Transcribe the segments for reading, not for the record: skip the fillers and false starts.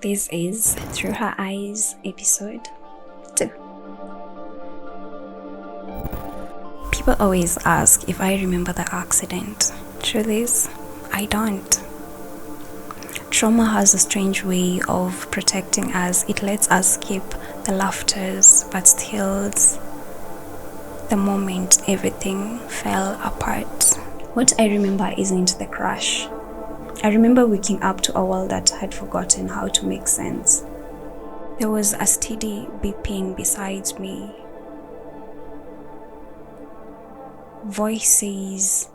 This is Through Her Eyes, episode 2. People always ask if I remember the accident. Truth is, I don't. Trauma has a strange way of protecting us. It lets us skip the laughters, but stills the moment everything fell apart. What I remember isn't the crash. I remember waking up to a world that had forgotten how to make sense. There was a steady beeping beside me. Voices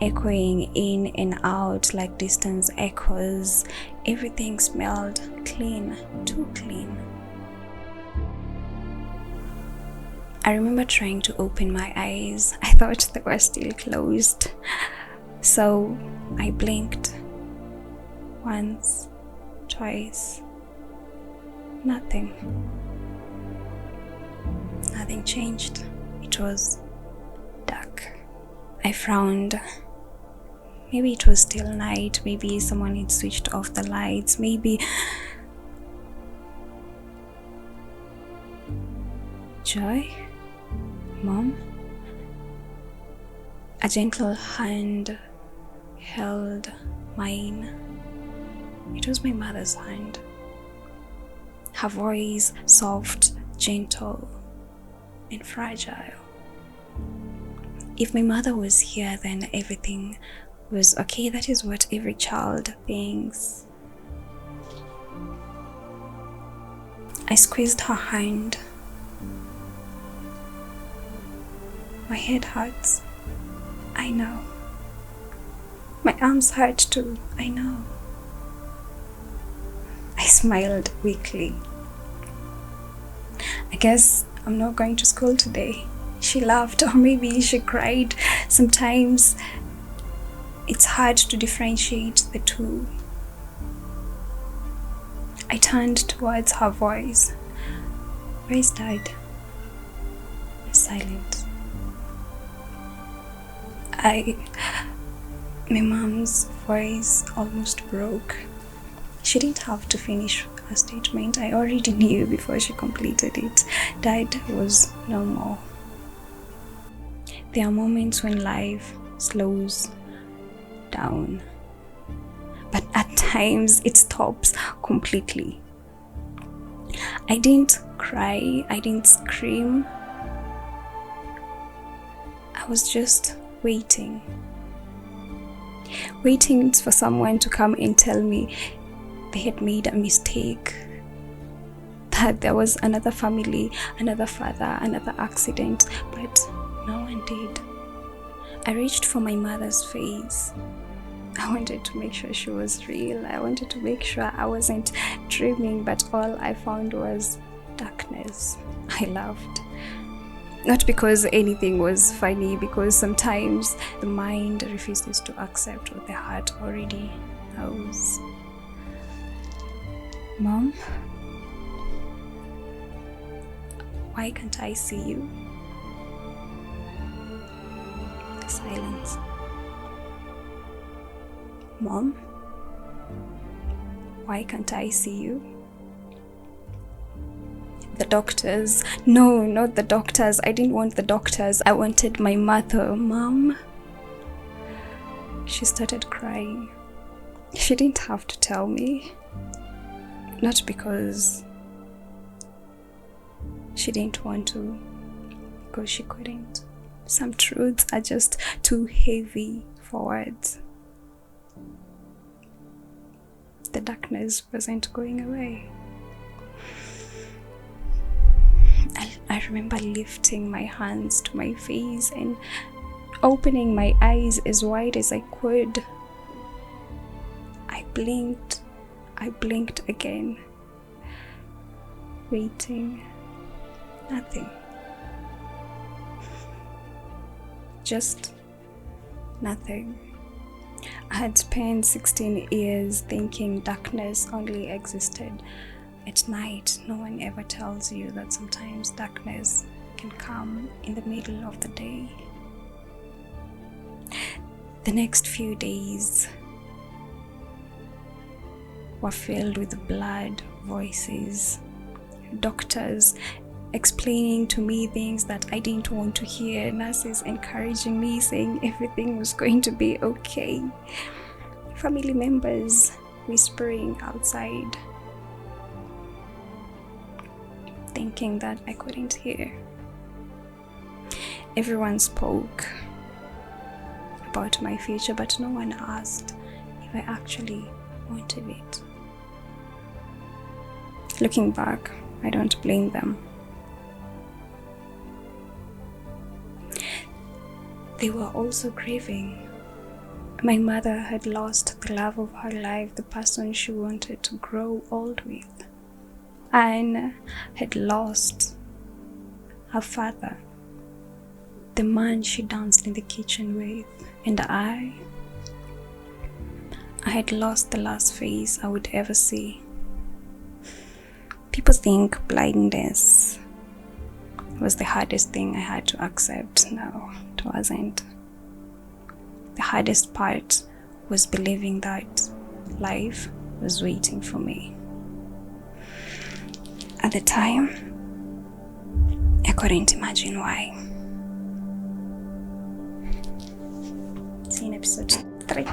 echoing in and out like distant echoes. Everything smelled clean, too clean. I remember trying to open my eyes. I thought they were still closed. So I blinked. Once, twice, nothing. Nothing changed. It was dark. I frowned. Maybe it was still night. Maybe someone had switched off the lights. Maybe Joy? Mom? A gentle hand held mine. It was my mother's hand. Her voice soft, gentle, and fragile. If my mother was here, then everything was okay. That is what every child thinks. I squeezed her hand. My head hurts. I know. My arms hurt too. I know. I smiled weakly. I guess I'm not going to school today. She laughed, or maybe she cried. Sometimes it's hard to differentiate the two. I turned towards her voice. Where's Dad? Silent. My mom's voice almost broke. She didn't have to finish her statement. I already knew before she completed it. Dad was no more. There are moments when life slows down, but at times it stops completely. I didn't cry, I didn't scream. I was just waiting for someone to come and tell me they had made a mistake, that there was another family, another father, another accident, but no one did. I reached for my mother's face. I wanted to make sure she was real. I wanted to make sure I wasn't dreaming, but all I found was darkness. I laughed. Not because anything was funny, because sometimes the mind refuses to accept what the heart already knows. Mom? Why can't I see you? Silence. Mom? Why can't I see you? The doctors. No, not the doctors. I didn't want the doctors. I wanted my mother. Mom? She started crying. She didn't have to tell me. Not because she didn't want to, because she couldn't. Some truths are just too heavy for words. The darkness wasn't going away. I remember lifting my hands to my face and opening my eyes as wide as I could. I blinked again, waiting. Nothing. Just nothing. I had spent 16 years thinking darkness only existed at night. No one ever tells you that sometimes darkness can come in the middle of the day. The next few days were filled with blood, voices, doctors explaining to me things that I didn't want to hear, nurses encouraging me, saying everything was going to be okay, family members whispering outside, thinking that I couldn't hear. Everyone spoke about my future, but no one asked if I actually wanted it. Looking back, I don't blame them. They were also grieving. My mother had lost the love of her life, the person she wanted to grow old with. Anne had lost her father, the man she danced in the kitchen with. And I had lost the last face I would ever see. People think blindness was the hardest thing I had to accept. No, it wasn't. The hardest part was believing that life was waiting for me. At the time, I couldn't imagine why. See you in episode 3.